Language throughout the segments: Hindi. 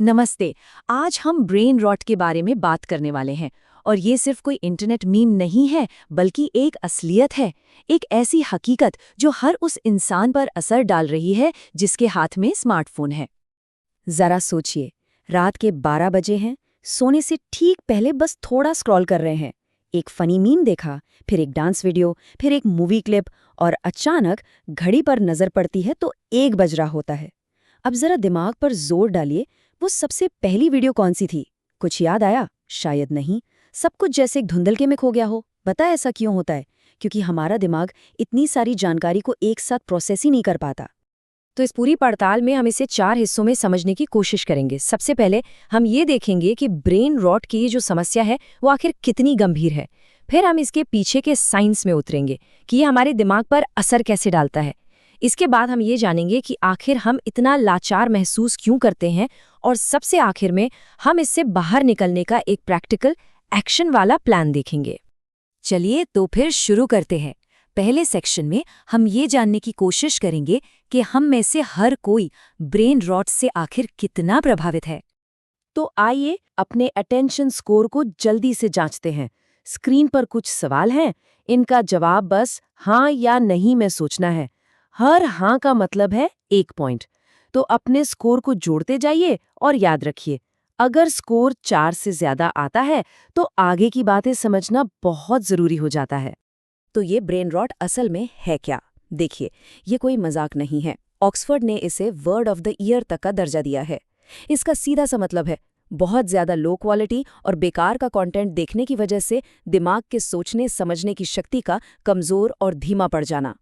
नमस्ते। आज हम ब्रेन रॉट के बारे में बात करने वाले हैं और ये सिर्फ कोई इंटरनेट मीम नहीं है, बल्कि एक असलियत है, एक ऐसी हकीकत जो हर उस इंसान पर असर डाल रही है जिसके हाथ में स्मार्टफोन है। जरा सोचिए, रात के 12 बजे हैं, सोने से ठीक पहले बस थोड़ा स्क्रॉल कर रहे हैं, एक फनी मीम देखा, फिर एक डांस वीडियो, फिर एक मूवी क्लिप और अचानक घड़ी पर नजर पड़ती है तो 1 बज रहा होता है। अब जरा दिमाग पर जोर डालिए, वो सबसे पहली वीडियो कौन सी थी? कुछ याद आया? शायद नहीं। सब कुछ जैसे एक धुंधलके में खो गया हो। पता है ऐसा क्यों होता है? क्योंकि हमारा दिमाग इतनी सारी जानकारी को एक साथ प्रोसेस ही नहीं कर पाता। तो इस पूरी पड़ताल में हम इसे 4 हिस्सों में समझने की कोशिश करेंगे। सबसे पहले हम ये देखेंगे कि ब्रेन रॉट की ये जो समस्या है वो आखिर कितनी गंभीर है। फिर हम इसके पीछे के साइंस में उतरेंगे कि ये हमारे दिमाग पर असर कैसे डालता है। इसके बाद हम ये जानेंगे कि आखिर हम इतना लाचार महसूस क्यों करते हैं, और सबसे आखिर में हम इससे बाहर निकलने का एक प्रैक्टिकल एक्शन वाला प्लान देखेंगे। चलिए तो फिर शुरू करते हैं। पहले सेक्शन में हम ये जानने की कोशिश करेंगे कि हम में से हर कोई ब्रेन रॉट से आखिर कितना प्रभावित है। तो आइए अपने अटेंशन स्कोर को जल्दी से जांचते हैं। स्क्रीन पर कुछ सवाल हैं, इनका जवाब बस हाँ या नहीं में सोचना है। हर हाँ का मतलब है 1 पॉइंट। तो अपने स्कोर को जोड़ते जाइए और याद रखिए, अगर स्कोर 4 से ज्यादा आता है तो आगे की बातें समझना बहुत जरूरी हो जाता है। तो ये ब्रेन रॉट असल में है क्या? देखिए, ये कोई मजाक नहीं है। ऑक्सफोर्ड ने इसे वर्ड ऑफ द ईयर तक का दर्जा दिया है। इसका सीधा सा मतलब है बहुत ज्यादा लो क्वालिटी और बेकार का कंटेंट देखने की वजह से दिमाग के सोचने समझने की शक्ति का कमजोर और धीमा पड़ जाना।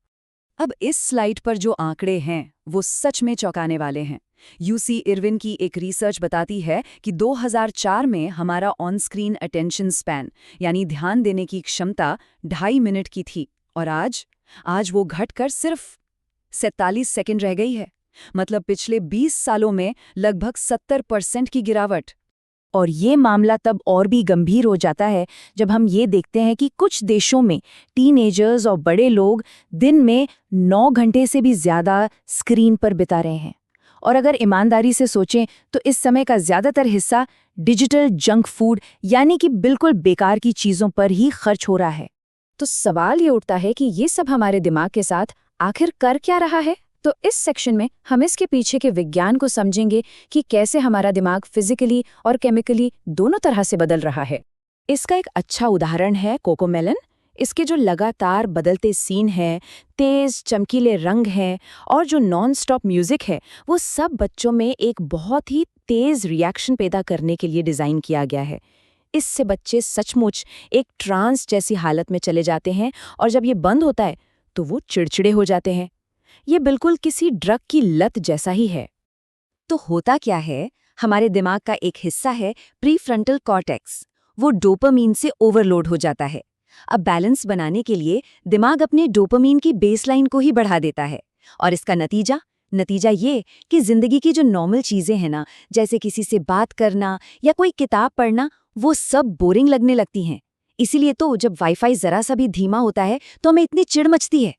अब इस स्लाइड पर जो आंकड़े हैं वो सच में चौंकाने वाले हैं। यूसी इरविन की एक रिसर्च बताती है कि 2004 में हमारा ऑन स्क्रीन अटेंशन स्पैन यानी ध्यान देने की क्षमता 2.5 मिनट की थी, और आज वो घटकर सिर्फ 47 सेकंड रह गई है। मतलब पिछले 20 सालों में लगभग 70% की गिरावट। और ये मामला तब और भी गंभीर हो जाता है जब हम ये देखते हैं कि कुछ देशों में टीनेजर्स और बड़े लोग दिन में 9 घंटे से भी ज्यादा स्क्रीन पर बिता रहे हैं। और अगर ईमानदारी से सोचें तो इस समय का ज्यादातर हिस्सा डिजिटल जंक फूड यानी कि बिल्कुल बेकार की चीजों पर ही खर्च हो रहा है। तो सवाल ये उठता है कि ये सब हमारे दिमाग के साथ आखिर कर क्या रहा है? तो इस सेक्शन में हम इसके पीछे के विज्ञान को समझेंगे कि कैसे हमारा दिमाग फिजिकली और केमिकली दोनों तरह से बदल रहा है। इसका एक अच्छा उदाहरण है कोकोमेलन। इसके जो लगातार बदलते सीन हैं, तेज चमकीले रंग हैं और जो नॉन स्टॉप म्यूजिक है, वो सब बच्चों में एक बहुत ही तेज रिएक्शन पैदा करने के लिए डिज़ाइन किया गया है। इससे बच्चे सचमुच एक ट्रांस जैसी हालत में चले जाते हैं और जब ये बंद होता है तो वो चिड़चिड़े हो जाते हैं। ये बिल्कुल किसी ड्रग की लत जैसा ही है। तो होता क्या है, हमारे दिमाग का एक हिस्सा है प्रीफ्रंटल कॉर्टेक्स, वो डोपामीन से ओवरलोड हो जाता है। अब बैलेंस बनाने के लिए दिमाग अपने डोपामीन की बेसलाइन को ही बढ़ा देता है, और इसका नतीजा ये कि जिंदगी की जो नॉर्मल चीजें हैं ना, जैसे किसी से बात करना या कोई किताब पढ़ना, वो सब बोरिंग लगने लगती हैं। इसीलिए तो जब वाईफाई जरा सा भी धीमा होता है तो हमें इतनी चिढ़ मचती है।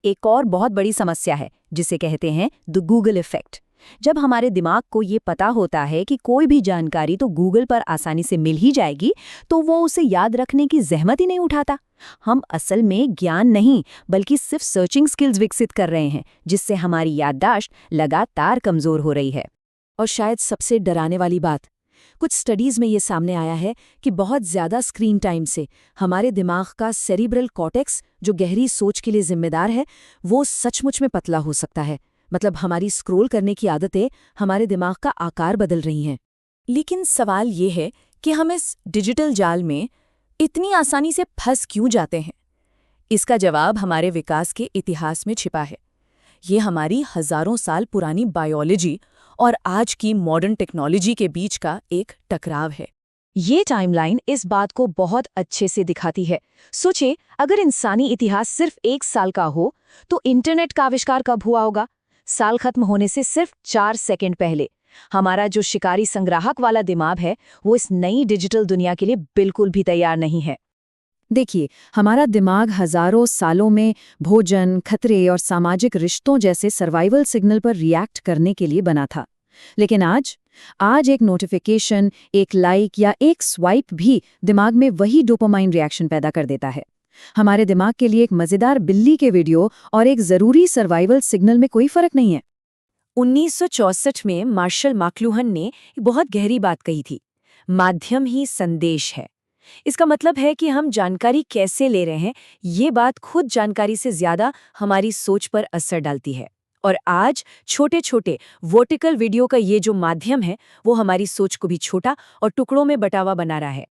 एक और बहुत बड़ी समस्या है जिसे कहते हैं द गूगल इफेक्ट। जब हमारे दिमाग को ये पता होता है कि कोई भी जानकारी तो गूगल पर आसानी से मिल ही जाएगी, तो वो उसे याद रखने की जहमत ही नहीं उठाता। हम असल में ज्ञान नहीं बल्कि सिर्फ सर्चिंग स्किल्स विकसित कर रहे हैं, जिससे हमारी याददाश्त लगातार कमजोर हो रही है। और शायद सबसे डराने वाली बात, कुछ स्टडीज में ये सामने आया है कि बहुत ज्यादा स्क्रीन टाइम से हमारे दिमाग का सेरिब्रल कॉर्टेक्स, जो गहरी सोच के लिए जिम्मेदार है, वो सचमुच में पतला हो सकता है। मतलब हमारी स्क्रॉल करने की आदतें हमारे दिमाग का आकार बदल रही हैं। लेकिन सवाल ये है कि हम इस डिजिटल जाल में इतनी आसानी से फंस क्यों जाते हैं? इसका जवाब हमारे विकास के इतिहास में छिपा है। ये हमारी हजारों साल पुरानी बायोलॉजी और आज की मॉडर्न टेक्नोलॉजी के बीच का एक टकराव है। ये टाइमलाइन इस बात को बहुत अच्छे से दिखाती है। सोचिए, अगर इंसानी इतिहास सिर्फ 1 साल का हो तो इंटरनेट का आविष्कार कब हुआ होगा? साल खत्म होने से सिर्फ 4 सेकंड पहले। हमारा जो शिकारी संग्राहक वाला दिमाग है, वो इस नई डिजिटल दुनिया के लिए बिल्कुल भी तैयार नहीं है। देखिए, हमारा दिमाग हजारों सालों में भोजन, खतरे और सामाजिक रिश्तों जैसे सर्वाइवल सिग्नल पर रिएक्ट करने के लिए बना था। लेकिन आज आज एक नोटिफिकेशन, एक लाइक या एक स्वाइप भी दिमाग में वही डोपामाइन रिएक्शन पैदा कर देता है। हमारे दिमाग के लिए एक मजेदार बिल्ली के वीडियो और एक जरूरी सर्वाइवल सिग्नल में कोई फर्क नहीं है। 1964 में मार्शल मैकलुहन ने एक बहुत गहरी बात कही थी, माध्यम ही संदेश है। इसका मतलब है कि हम जानकारी कैसे ले रहे हैं, ये बात खुद जानकारी से ज्यादा हमारी सोच पर असर डालती है। और आज छोटे छोटे वर्टिकल वीडियो का ये जो माध्यम है, वो हमारी सोच को भी छोटा और टुकड़ों में बटावा बना रहा है।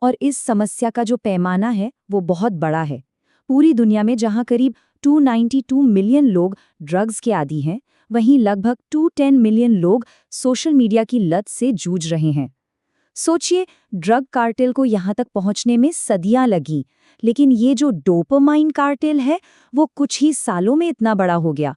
और इस समस्या का जो पैमाना है वो बहुत बड़ा है। पूरी दुनिया में जहां करीब 292 मिलियन लोग ड्रग्स के आदी हैं, वहीं लगभग 210 मिलियन लोग सोशल मीडिया की लत से जूझ रहे हैं। सोचिए, ड्रग कार्टेल को यहाँ तक पहुँचने में सदियां लगी, लेकिन ये जो डोपामाइन कार्टेल है वो कुछ ही सालों में इतना बड़ा हो गया।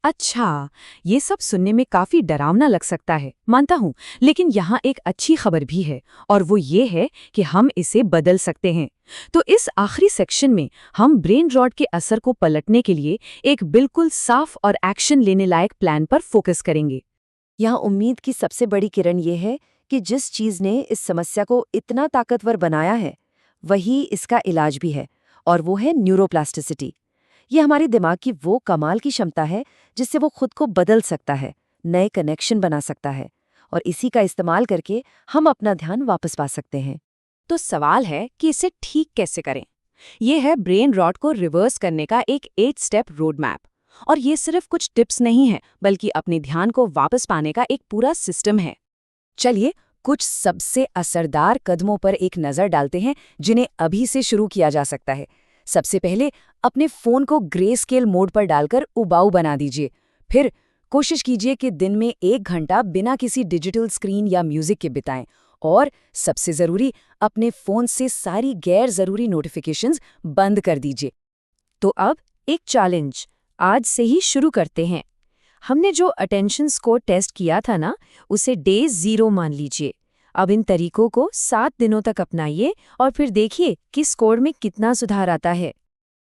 अच्छा, ये सब सुनने में काफी डरावना लग सकता है, मानता हूँ, लेकिन यहाँ एक अच्छी खबर भी है, और वो ये है कि हम इसे बदल सकते हैं। तो इस आखिरी सेक्शन में हम ब्रेन रॉट के असर को पलटने के लिए एक बिल्कुल साफ और एक्शन लेने लायक प्लान पर फोकस करेंगे। यहाँ उम्मीद की सबसे बड़ी किरण ये है कि जिस चीज ने इस समस्या को इतना ताकतवर बनाया है, वही इसका इलाज भी है, और वो है न्यूरोप्लास्टिसिटी। ये हमारे दिमाग की वो कमाल की क्षमता है जिससे वो खुद को बदल सकता है, नए कनेक्शन बना सकता है, और इसी का इस्तेमाल करके हम अपना ध्यान वापस पा सकते हैं। तो सवाल है कि इसे ठीक कैसे करें। ये है ब्रेन रॉट को रिवर्स करने का एक 8 स्टेप रोड मैप। और ये सिर्फ कुछ टिप्स नहीं है, बल्कि अपने ध्यान को वापस पाने का एक पूरा सिस्टम है। चलिए कुछ सबसे असरदार कदमों पर एक नज़र डालते हैं जिन्हें अभी से शुरू किया जा सकता है। सबसे पहले अपने फ़ोन को ग्रे स्केल मोड पर डालकर उबाऊ बना दीजिए। फिर कोशिश कीजिए कि दिन में 1 घंटा बिना किसी डिजिटल स्क्रीन या म्यूज़िक के बिताएं। और सबसे ज़रूरी, अपने फ़ोन से सारी गैर ज़रूरी नोटिफिकेशंस बंद कर दीजिए। तो अब एक चैलेंज आज से ही शुरू करते हैं। हमने जो अटेंशन स्कोर टेस्ट किया था ना, उसे डे 0 मान लीजिए। अब इन तरीकों को 7 दिनों तक अपनाइए और फिर देखिए कि स्कोर में कितना सुधार आता है।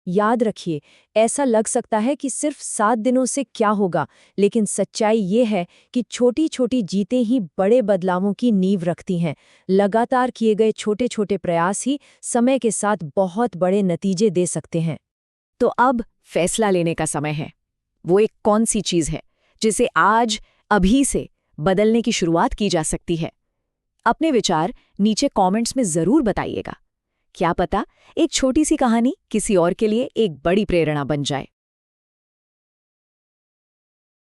याद रखिए, ऐसा लग सकता है कि सिर्फ 7 दिनों से क्या होगा, लेकिन सच्चाई ये है कि छोटी छोटी जीतें ही बड़े बदलावों की नींव रखती हैं। लगातार किए गए छोटे छोटे प्रयास ही समय के साथ बहुत बड़े नतीजे दे सकते हैं। तो अब फैसला लेने का समय है। वो एक कौन सी चीज़ है जिसे आज अभी से बदलने की शुरुआत की जा सकती है? अपने विचार नीचे कमेंट्स में ज़रूर बताइएगा। क्या पता एक छोटी सी कहानी किसी और के लिए एक बड़ी प्रेरणा बन जाए।